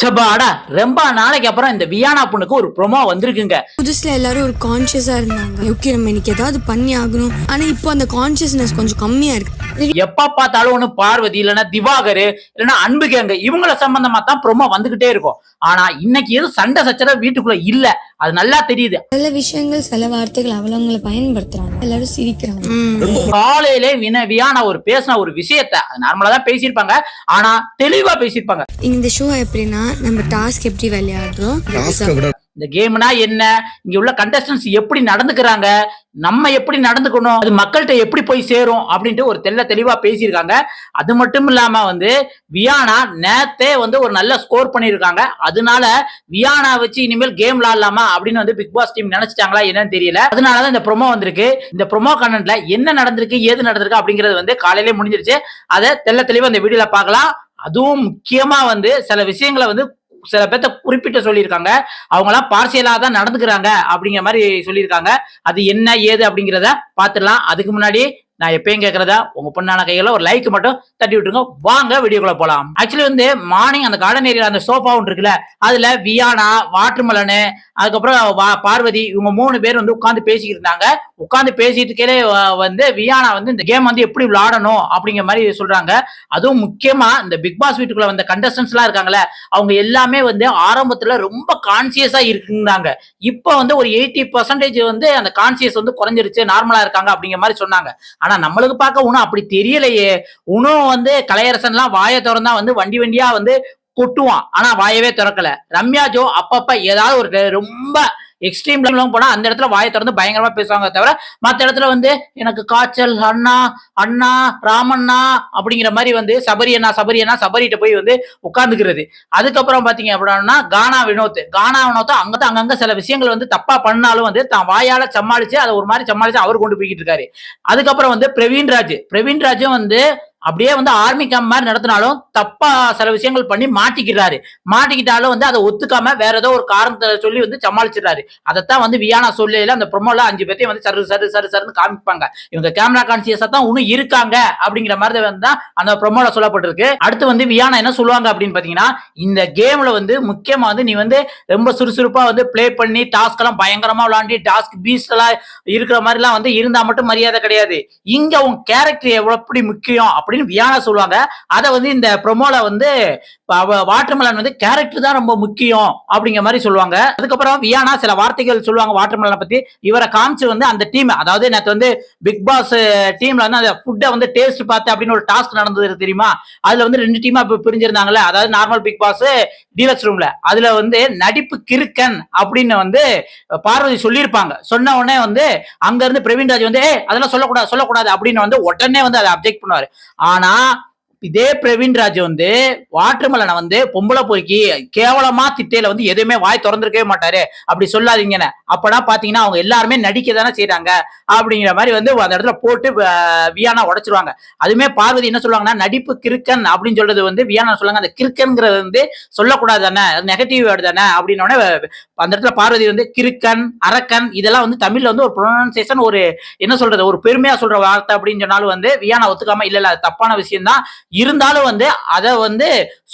சபாடா ரொம்ப நாளைக்கு அப்புறம் இந்த வியானா பொண்ணுக்கு ஒரு ப்ரோமோ வந்திருக்குங்க. புதுசுல எல்லாரும் ஒரு கான்சியஸா இருந்தாங்க. ஓகே நம்ம இன்னைக்கு ஏதாவது பண்ணி ஆகணும். ஆனா இப்போ அந்த கான்சியஸ்னஸ் கொஞ்சம் கம்மியா இருக்கு. எப்ப பார்த்தாலும் ஒண்ணு பார்வதி இல்லைன்னா திவாகர் இல்லைன்னா அன்பு கேங்க இவங்கள சம்பந்தமா தான் ப்ரோமோ வந்துகிட்டே இருக்கும். ஆனா இன்னைக்கு எதுவும் சண்டை சச்சரவு வீட்டுக்குள்ள இல்ல, அது நல்லா தெரியுது. சில விஷயங்கள் சில வார்த்தைகள் அவங்கள பயன்படுத்துறாங்க, எல்லாரும் சிரிக்கிறாங்க. காலையிலே வியானா ஒரு பேசின ஒரு விஷயத்த நார்மலா தான் பேசியிருப்பாங்க, ஆனா தெளிவா பேசியிருப்பாங்க. இந்த ஷோ எப்படின்னா நம்ம டாஸ்க் எப்படி விளையாடுறோம், இந்த கேம்னா என்ன, இங்க உள்ள கண்டஸ்டன்ஸ் எப்படி நடந்துக்கிறாங்க, நம்ம எப்படி நடந்துக்கணும், அது மக்கள்கிட்ட எப்படி போய் சேரும் அப்படின்ட்டு ஒரு தெளிவா பேசியிருக்காங்க. அது மட்டும் இல்லாம வியானா நேத்தே ஒரு நல்ல ஸ்கோர் பண்ணிருக்காங்க. அதனால வியானா வச்சு இனிமேல் கேம் விளையாடலாமா அப்படின்னு பிக் பாஸ் டீம் நினைச்சிட்டாங்களா என்னன்னு தெரியல. அதனாலதான் இந்த ப்ரோமோ வந்திருக்கு. இந்த ப்ரோமோ கண்டென்ட்ல என்ன நடந்திருக்கு ஏது நடந்திருக்கு அப்படிங்கிறது காலையிலே முடிஞ்சிருச்சு. அதை தெளிவா இந்த வீடியோல பார்க்கலாம். அதுவும் முக்கியமா சில விஷயங்களை சில பேர்த்த குறிப்பிட்டு சொல்லியிருக்காங்க. அவங்க எல்லாம் பார்சியலா தான் நடந்துக்கிறாங்க அப்படிங்கிற மாதிரி சொல்லியிருக்காங்க. அது என்ன ஏது அப்படிங்கிறத பார்த்துடலாம். அதுக்கு முன்னாடி நான் எப்பயும் கேட்கறதா உங்க பொண்ணான கையில ஒரு லைக் மட்டும் தட்டி விட்டுருங்க. வாங்க வீடியோக்குள்ள போலாம். ஆக்சுவலி மார்னிங் அந்த கார்டன் ஏரியா அந்த சோஃபா ஒன்று இருக்குல்ல, அதுல வியானா, வாட்டர்மெலனு, அதுக்கப்புறம் பார்வதி இவங்க 3 பேர் உட்கார்ந்து பேசிக்கிட்டு இருந்தாங்க. உட்கார்ந்து பேசிட்டு வியானா இந்த கேம் எப்படி விளையாடணும் அப்படிங்கிற மாதிரி சொல்றாங்க. அதுவும் முக்கியமா இந்த பிக் பாஸ் வீட்டுக்குள்ள வந்த கண்டஸ்டன்ஸ் எல்லாம் இருக்காங்கல்ல, அவங்க எல்லாமே ஆரம்பத்துல ரொம்ப கான்சியஸா இருக்குங்க. இப்ப ஒரு 80% அந்த கான்சியஸ் குறைஞ்சிருச்சு, நார்மலா இருக்காங்க அப்படிங்கிற மாதிரி சொன்னாங்க. ஆனா நம்மளுக்கு பார்க்க ஒன்னும் அப்படி தெரியலையே. இன்னும் கலையரசன் எல்லாம் வாயை திறந்தா வண்டி வண்டியா கொட்டுவான், ஆனா வாயவே திறக்கல. ரம்யா ஜோ அப்பப்ப ஏதாவது ஒரு ரொம்ப எக்ஸ்ட்ரீம் போனா அந்த இடத்துல வாயை திறந்து பயங்கரமா பேசுவாங்க. தவிர மத்த இடத்துல எனக்கு காய்ச்சல் அண்ணா அண்ணா ராமண்ணா அப்படிங்கிற மாதிரி சபரி அண்ணா சபரிட்ட போய் உட்கார்ந்துக்கிறது. அதுக்கப்புறம் பாத்தீங்க அப்படின்னா கானா வினோத் அங்கங்க சில விஷயங்கள் தப்பா பண்ணாலும் தான் வாயால சமாளிச்சு அதை ஒரு மாதிரி சமாளிச்சு அவர் கொண்டு போய்கிட்டு இருக்காரு. அதுக்கப்புறம் பிரவீன்ராஜும் அப்படியே ஆர்மி கேம்ப் மாதிரி நடத்தினாலும் தப்பா சில விஷயங்கள் பண்ணி மாட்டிக்கிட்டாலும் அதை ஒத்துக்காம வேற ஏதோ ஒரு காரணத்தை சொல்லி சமாளிச்சிடறாரு. அதைத்தான் வியானா சொல்லல அந்த ப்ரோமோல 5 பேர்த்தையும் சருன்னு காமிப்பாங்க. இவங்க கேமரா கான்சியஸா தான் இன்னும் இருக்காங்க அப்படிங்கிற மாதிரி தான் அந்த ப்ரோமோல சொல்லப்பட்டிருக்கு. அடுத்து வியானா என்ன சொல்லுவாங்க அப்படின்னு பாத்தீங்கன்னா, இந்த கேம்ல முக்கியமா நீ ரொம்ப சுறுசுறுப்பா பிளே பண்ணி டாஸ்க் எல்லாம் பயங்கரமா விளையாண்டி டாஸ்க் பீஸ்ட் எல்லாம் இருக்கிற மாதிரி எல்லாம் இருந்தா மட்டும் மரியாதை கிடையாது. இங்க உன் கேரக்டர் எப்படி முக்கியம் அப்படின்னு வியானா சொல்லுவாங்க. அத இந்த ப்ரோமோல வாட்டர்மெலன் கேரக்டர் தான் ரொம்ப முக்கியம் அப்படிங்கிற மாதிரி சொல்லுவாங்க. அதுக்கப்புறம் வியானா சில வார்த்தைகள் சொல்லுவாங்க வாட்டர்மெலனை பத்தி. இவரை காமிச்சு அந்த டீம், அதாவது நேத்து பிக் பாஸ் டீம்ல அந்த ஃபுட்டை டேஸ்ட் பார்த்து அப்படின்னு ஒரு டாஸ்க் நடந்தது தெரியுமா? அதுல 2 டீமா பிரிஞ்சிருந்தாங்கல்ல, அதாவது நார்மல் பிக் பாஸ், டீலக்ஸ் ரூம்ல. அதுல நடிப்பு கிறுக்கன் அப்படின்னு பார்வதி சொல்லியிருப்பாங்க. சொன்ன உடனே அங்க இருந்து பிரவீன்ராஜ் அதெல்லாம் சொல்லக்கூடாது அப்படின்னு உடனே அதை அப்ஜெக்ட் பண்ணுவாரு. ஆனா இதே பிரவீன்ராஜ் வாட்டர்மெலனை பொம்பளை பொறுக்கி கேவலமா திட்டையில எதுவுமே வாய் திறந்திருக்கவே மாட்டாரு. அப்படி சொல்லாதீங்கன்னு. அப்பனா பாத்தீங்கன்னா அவங்க எல்லாருமே நடிக்க தானே செய்யறாங்க அப்படிங்கிற மாதிரி அந்த இடத்துல போட்டு வியானா உடைச்சிருவாங்க. அதுமே பார்வதி என்ன சொல்லுவாங்கன்னா, நடிப்பு கிறுக்கன் அப்படின்னு சொல்றது வியானா சொல்லுவாங்க. அந்த கிறுக்கன்ங்கிறது சொல்லக்கூடாது தானே, நெகட்டிவ் வேர்டு தானே அப்படின்னு அந்த இடத்துல பார்வதி கிறுக்கன், அரக்கன் இதெல்லாம் தமிழ்ல ஒரு ப்ரொனன்சியேஷன், ஒரு என்ன சொல்றது, ஒரு பெருமையா சொல்ற வார்த்தை அப்படின்னு சொன்னாலும் வியானா ஒத்துக்காம இல்ல அது தப்பான விஷயம் தான், இருந்தாலும் அதை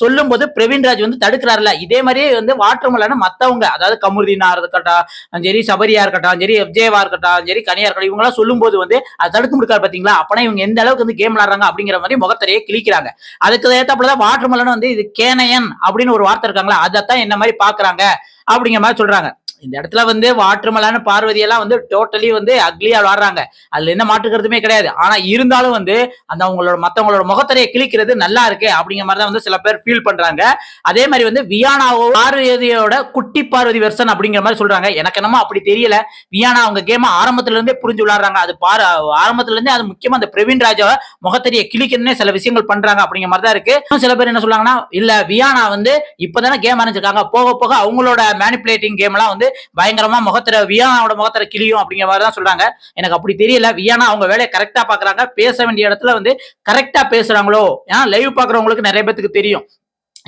சொல்லும் போது பிரவீன்ராஜ் தடுக்கிறாருல. இதே மாதிரியே வாட்டர்மெலன் மத்தவங்க, அதாவது கமுருதீனா இருக்கட்டும் சரி, சபரியா இருக்கட்டும் சரி, விஜயவா இருக்கட்டும் சரி, கனியா இருக்கட்டும், இவங்க எல்லாம் சொல்லும் போது அதை தடுக்க முடியாது பாத்தீங்களா? அப்பனா இவங்க எந்த அளவுக்கு கேம் விளையாடுறாங்க அப்படிங்கிற மாதிரி முகத்திலேயே கிழிக்கிறாங்க. அதுக்கு ஏத்தாப்புலதான் வாட்டர்மெலன் இது கேனையன் அப்படின்னு ஒரு வார்த்தை இருக்காங்களா, அதைத்தான் என்ன மாதிரி பாக்குறாங்க அப்படிங்கிற மாதிரி சொல்றாங்க. இந்த இடத்துல வாட்டர்மெலன் பார்வதி எல்லாம் டோட்டலி அக்லியா விளாடுறாங்க. அதுல என்ன மாற்றுக்கிறதுமே கிடையாது. ஆனா இருந்தாலும் அந்த மத்தவங்களோட முகத்திரையை கிழிக்கிறது நல்லா இருக்கு அப்படிங்கிற மாதிரி தான் சில பேர் ஃபீல் பண்றாங்க. அதே மாதிரி வியானாவோ பார்வதியோட குட்டி பார்வதி வெர்ஷன் அப்படிங்கிற மாதிரி சொல்றாங்க. எனக்கு என்னமோ அப்படி தெரியல. வியானா அவங்க கேம ஆரம்பத்துல இருந்தே புரிஞ்சு விளையாடுறாங்க. அது ஆரம்பத்துல இருந்தே அது முக்கியமா அந்த பிரவீன்ராஜ முகத்திரையை கிழிக்கணும்னே சில விஷயங்கள் பண்றாங்க அப்படிங்கிற மாதிரி தான் இருக்கு. சில பேர் என்ன சொல்றாங்கன்னா, இல்ல வியானா இப்பதானே கேம் ஆரம்பிச்சிருக்காங்க, போக போக அவங்களோட மேனிபுலேட்டிங் கேம் எல்லாம் பயங்கரமா வியானாவோட முகத்திர கிளியும் அப்படிங்கிற மாதிரி தான் சொல்றாங்க. எனக்கு அப்படி தெரியல. வியானா அவங்க வேலையை கரெக்டா பாக்குறாங்க. பேச வேண்டிய இடத்துல கரெக்டா பேசுறாங்களோ, ஏன்னா லைவ் பாக்குறவங்களுக்கு நிறைய பேருக்கு தெரியும்.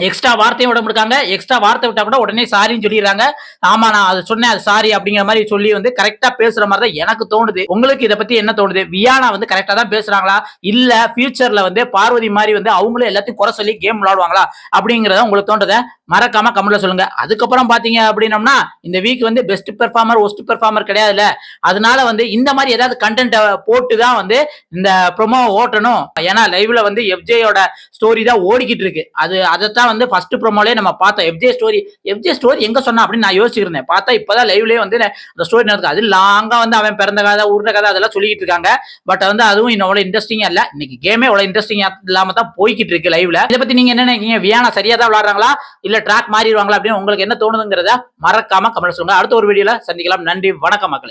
எக்ஸ்ட்ரா வார்த்தையும் விட இருக்காங்க. எக்ஸ்ட்ரா வார்த்தை விட்டா கூட உடனே சாரின்னு சொல்லிடுறாங்க. ஆமா நான் அது சொன்னேன் அது சாரி அப்படிங்கிற மாதிரி சொல்லி வந்து கரெக்டா பேசுற மாதிரி தான் எனக்கு தோணுது. உங்களுக்கு இதை பத்தி என்ன தோணுது? வியானா வந்து கரெக்டா தான் பேசுறாங்களா, இல்ல ஃபியூச்சர்ல வந்து பார்வதி மாதிரி வந்து அவங்களும் எல்லாத்தையும் குறை சொல்லி கேம் விளையாடுவாங்களா அப்படிங்கறத உங்களுக்கு தோன்றத மறக்காம கமெண்ட்ல சொல்லுங்க. அதுக்கப்புறம் பாத்தீங்க அப்படின்னம்னா இந்த வீக் வந்து பெஸ்ட் பெர்ஃபார்மர் ஒஸ்ட் பெர்ஃபார்மர் கிடையாதுல்ல, அதனால வந்து இந்த மாதிரி ஏதாவது கண்டென்ட் போட்டு தான் வந்து இந்த ப்ரோமோ ஓட்டணும். ஏன்னா லைவ்ல வந்து எஃப்ஜேயோட ஸ்டோரி தான் ஓடிக்கிட்டு இருக்கு. அதைத்தான் வந்து ஃபர்ஸ்ட் ப்ரோமோலயே நம்ம பார்த்தோம். எஃப்ஜே ஸ்டோரி எங்க சொன்னா அப்படின்னு நான் யோசிச்சுட்டு இருந்தேன். பார்த்தா இப்பதான் லைவ்லயே வந்து அந்த ஸ்டோரி நடக்குது. அது லாங்கா வந்து அவன் பிறந்த கதை உருண்ட கதை அதெல்லாம் சொல்லிட்டு இருக்காங்க. பட் வந்து அதுவும் இன்னும் அவ்வளவு இன்ட்ரெஸ்டிங்கா இல்ல. இன்னைக்கு கேமே அவ்வளவு இன்ட்ரெஸ்டிங்கா இல்லாம தான் போய்கிட்டு இருக்கு லைவ்ல. இதை பத்தி நீங்க என்ன நினைக்கிறீங்க? வியானா சரியா தான் விளையாடுறாங்களா இல்ல ட்ராக் மாறிடுவாங்களா அப்படின்னு உங்களுக்கு என்ன தோணுதுங்கிறத மறக்காம கமெண்ட் சொல்லுங்க. அடுத்த ஒரு வீடியோல சந்திக்கலாம். நன்றி, வணக்கம் மக்களே.